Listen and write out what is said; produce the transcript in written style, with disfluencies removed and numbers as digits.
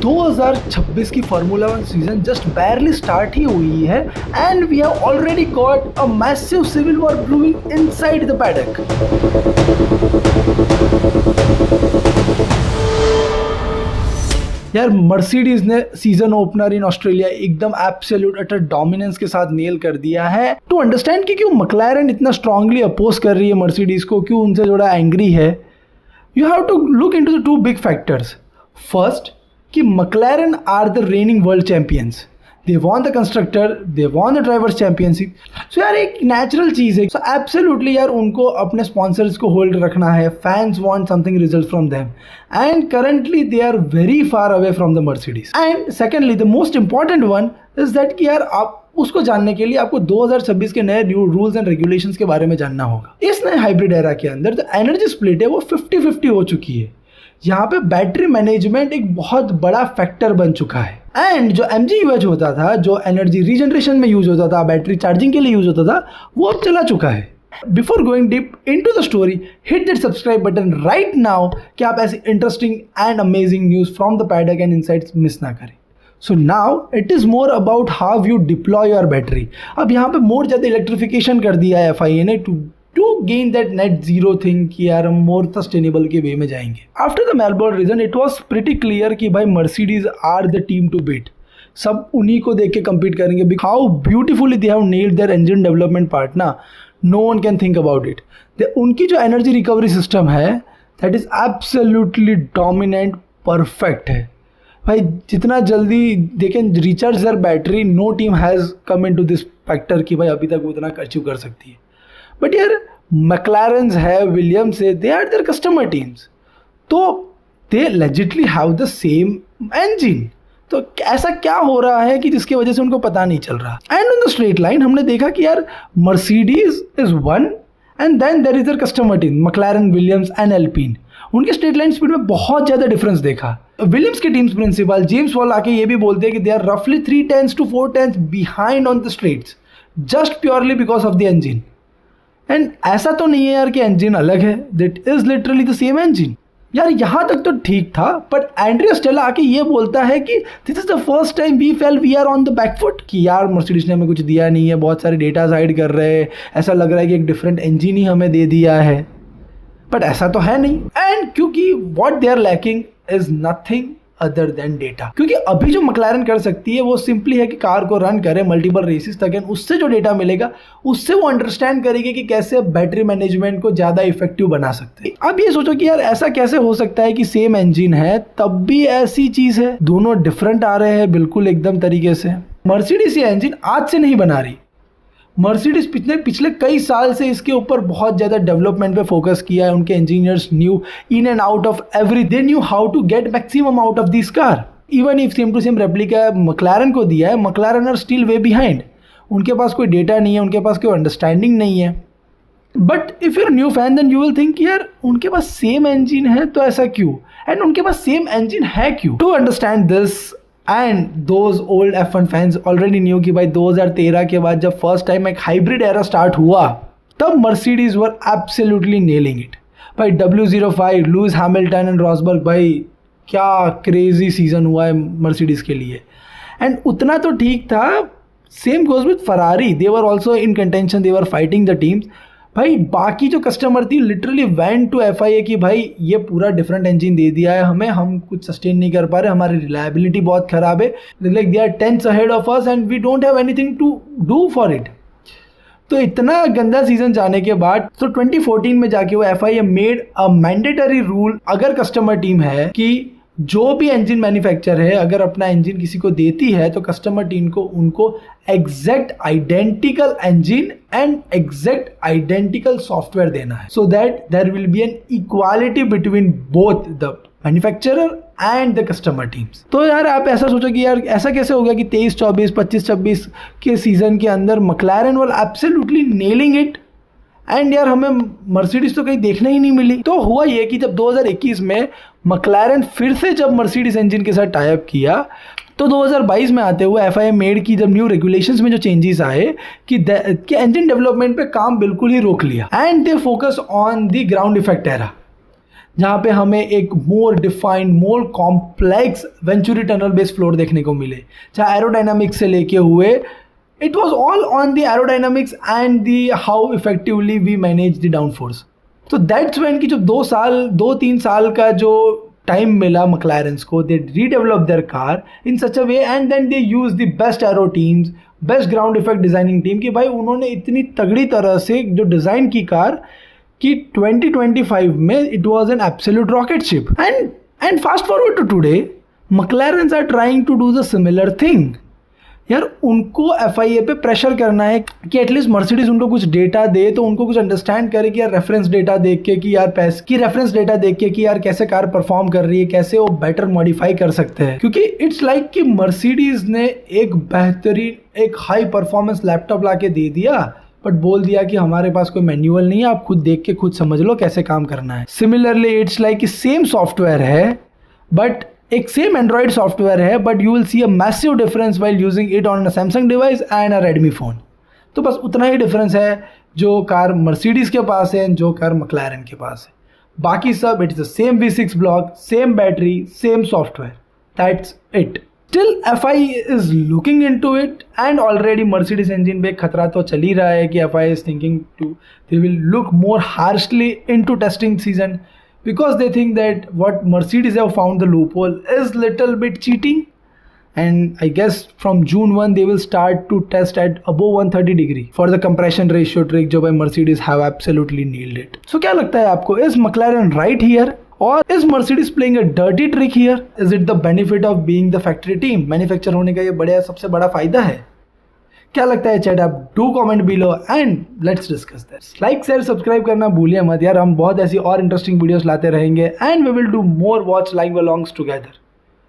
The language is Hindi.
2026 की formula 1 season just barely start ही हुई है and we have already got a massive civil war brewing inside the paddock. यार मर्सिडीज ने सीजन ओपनर इन ऑस्ट्रेलिया एकदम एब्सोल्यूट अटर डोमिनेंस के साथ नेल कर दिया है। टू अंडरस्टैंड कि क्यों मैक्लारेन इतना स्ट्रांगली अपोज कर रही है मर्सिडीज को, क्यों उनसे थोड़ा एंग्री है, you have to look into the two big factors. First कि McLaren are the reigning world champions, they won the constructor, they won the drivers championship. So यार एक नेचुरल चीज़ है। सो एब्सोल्युटली यार उनको अपने स्पॉन्सर्स को होल्ड रखना है, fans want something result from them and currently they are very far away from the Mercedes. And secondly the most important one is that कि यार आप उसको जानने के लिए आपको 2026 के नए रूल्स एंड रेगुलेशंस के बारे में जानना होगा। इस नए हाइब्रिड एरा के अंदर जो एनर्जी स्प्लिट है वो 50-50 हो चुकी है। यहाँ पे बैटरी मैनेजमेंट एक बहुत बड़ा फैक्टर बन चुका है एंड जो एमजी यूएच होता था, जो एनर्जी रीजनरेशन में यूज होता था, बैटरी चार्जिंग के लिए यूज होता था, वो अब चला चुका है। Before going deep into the story, hit that subscribe button right now कि आप ऐसी interesting and amazing news from the paddock and insights miss ना करें। So now it is more about how you deploy your battery. अब यहाँ पे मोर ज़्यादा इलेक्ट्रिफिकेशन कर दिया है FIA ने to gain that net zero thing कि यार हम मोर सस्टेनेबल के वे में जाएंगे। After the Melbourne region it was pretty clear कि भाई Mercedes are the team to beat. सब उन्हीं को देख के compete करेंगे। How beautifully they have nailed their engine development part ना, no one can think about it. उनकी जो एनर्जी रिकवरी सिस्टम है that is absolutely dominant, perfect है भाई। जितना जल्दी they can recharge their battery, no team has come in to this factor कि भाई अभी तक वो इतना अचीव कर सकती है। बट यार मैक्लारेन्स है, विलियम्स है, they are their customer teams, तो they legitly have the same engine. तो ऐसा क्या हो रहा है कि जिसकी वजह से उनको पता नहीं चल रहा। And on the straight line हमने देखा कि यार Mercedes is one and then there is their customer team McLaren, Williams and Alpine. उनके स्ट्रेट लाइन स्पीड में बहुत ज़्यादा डिफरेंस देखा। विलियम्स के टीम्स प्रिंसिपल जेम्स वॉल आके ये भी बोलते हैं कि दे आर रफली 3 tenths to 4 tenths behind on the straights just purely because of the engine. And ऐसा तो नहीं है यार कि इंजन अलग है, that is literally the same engine. यार यहाँ तक तो ठीक था, बट एंड्रिया स्टेला आके ये बोलता है कि this is the first time we fail we are on the back foot, कि यार मर्सिडीज ने हमें कुछ दिया नहीं है, बहुत सारे डेटा हाइड कर रहे हैं, ऐसा लग रहा है कि एक डिफरेंट इंजन ही हमें दे दिया है। बट ऐसा तो है नहीं। एंड क्योंकि what they are lacking is nothing other than data. क्योंकि अभी जो मैक्लारेन कर सकती है वो सिंपली है कि कार को रन करे मल्टीपल रेसेस तक, एंड उससे जो डेटा मिलेगा उससे वो अंडरस्टैंड करेगी कि कैसे बैटरी मैनेजमेंट को ज़्यादा इफेक्टिव बना सकते हैं। अब ये सोचो कि यार ऐसा कैसे हो सकता है कि सेम इंजन है तब भी ऐसी चीज़ है, दोनों डिफरेंट आ रहे हैं बिल्कुल एकदम तरीके से। मर्सिडीज ये इंजन आज से नहीं बना रही। मर्सिडीज पिछले कई साल से इसके ऊपर बहुत ज़्यादा डेवलपमेंट पे फोकस किया है। उनके engineers knew in and out of every, they knew how to get maximum out of this car. Even if same to same replica McLaren को दिया है, McLaren are still way behind. उनके पास कोई डेटा नहीं है, उनके पास कोई अंडरस्टैंडिंग नहीं है। But if you're new fan then you will think यार उनके पास सेम इंजन है तो ऐसा क्यों, एंड उनके पास सेम इंजन है क्यों। To understand this and those old F1 fans already knew कि भाई 2013 के बाद जब फर्स्ट टाइम एक हाइब्रिड एरा स्टार्ट हुआ तब Mercedes were absolutely nailing it. भाई W05, Lewis Hamilton and Rosberg, भाई क्या क्रेजी सीजन हुआ है मर्सिडीज के लिए। एंड उतना तो ठीक था, same goes with Ferrari, they were also in contention, they were fighting the teams. भाई बाकी जो कस्टमर थी लिटरली वेंट टू FIA कि भाई ये पूरा डिफरेंट इंजन दे दिया है हमें, हम कुछ सस्टेन नहीं कर पा रहे, हमारी रिलायबिलिटी बहुत ख़राब है, like they are 10 ahead of us and we don't have anything to do for it. तो इतना गंदा सीजन जाने के बाद तो 2014 में जाके वो FIA made a mandatory rule, अगर कस्टमर टीम है कि जो भी इंजन मैन्युफैक्चर है अगर अपना इंजन किसी को देती है तो कस्टमर टीम को उनको exact identical engine and exact identical software देना है, so that there will be an equality between both the manufacturer and the customer teams. तो यार आप ऐसा सोचो कि यार ऐसा कैसे हो गया कि 23-24, 25-26 के सीजन के अंदर McLaren were absolutely nailing it and यार हमें मर्सिडीज तो कहीं देखने ही नहीं मिली। तो हुआ ये कि जब 2021 में मैक्लारेन फिर से जब मर्सिडीज इंजन के साथ टाई अप किया तो 2022 में आते हुए FIA मेड की जब न्यू रेगुलेशंस में जो चेंजेस आए कि इंजन डेवलपमेंट पे काम बिल्कुल ही रोक लिया and they focus on the ground effect era. जहाँ पे हमें एक more defined, more complex venturi tunnel based floor देखने को मिले, चाहे एरोडायनामिक्स से लेके हुए, it was all on the aerodynamics and the how effectively we manage the down force. तो दैट्स व्हेन कि जब 2-3 साल का जो टाइम मिला मैक्लारेंस को, they redevelop their car in such a way and then they use the best aero teams, best ground effect designing team, कि भाई उन्होंने इतनी तगड़ी तरह से जो डिज़ाइन की कार कि 2025 में it was an absolute rocket ship. And fast forward to today, McLarens are trying to do the similar thing. यार उनको FIA पे प्रेशर करना है कि एटलीस्ट मर्सिडीज उनको कुछ डेटा दे, तो उनको कुछ अंडरस्टैंड करे कि यार रेफरेंस डेटा देख के कि यार रेफरेंस डेटा देख के कि यार कैसे कार परफॉर्म कर रही है, कैसे वो बेटर मॉडिफाई कर सकते हैं। क्योंकि इट्स लाइक कि मर्सिडीज ने एक बेहतरीन, एक हाई परफॉर्मेंस लैपटॉप ला के दे दिया, बट बोल दिया कि हमारे पास कोई मैनुअल नहीं है, आप खुद देख के खुद समझ लो कैसे काम करना है। सिमिलरली इट्स लाइक कि सेम सॉफ्टवेयर है, बट एक सेम एंड्रॉइड सॉफ्टवेयर है, but you will see a massive difference while using it on a Samsung device and a Redmi phone. तो बस उतना ही डिफरेंस है जो कार मर्सिडीज़ के पास है, जो कार मैक्लारेन के पास है। बाकी सब it is the same V6 block, same battery, same software, that's it. Still FIA is looking into it and already Mercedes engine पे खतरा तो चल ही रहा है कि FIA is thinking to, they will look more harshly into testing season because they think that what Mercedes have found the loophole is little bit cheating, and I guess from June 1 they will start to test at above 130 degree for the compression ratio trick जो भाई Mercedes have absolutely nailed it. So क्या लगता है आपको, is McLaren right here? Or is Mercedes playing a dirty trick here? Is it the benefit of being the factory team? Manufacture होने का ये सबसे बड़ा फायदा है। क्या लगता है चैट, आप do comment below and let's discuss this. Like share subscribe करना भूलिए मत यार, हम बहुत ऐसी और इंटरेस्टिंग वीडियोस लाते रहेंगे and we will do more watch live alongs together.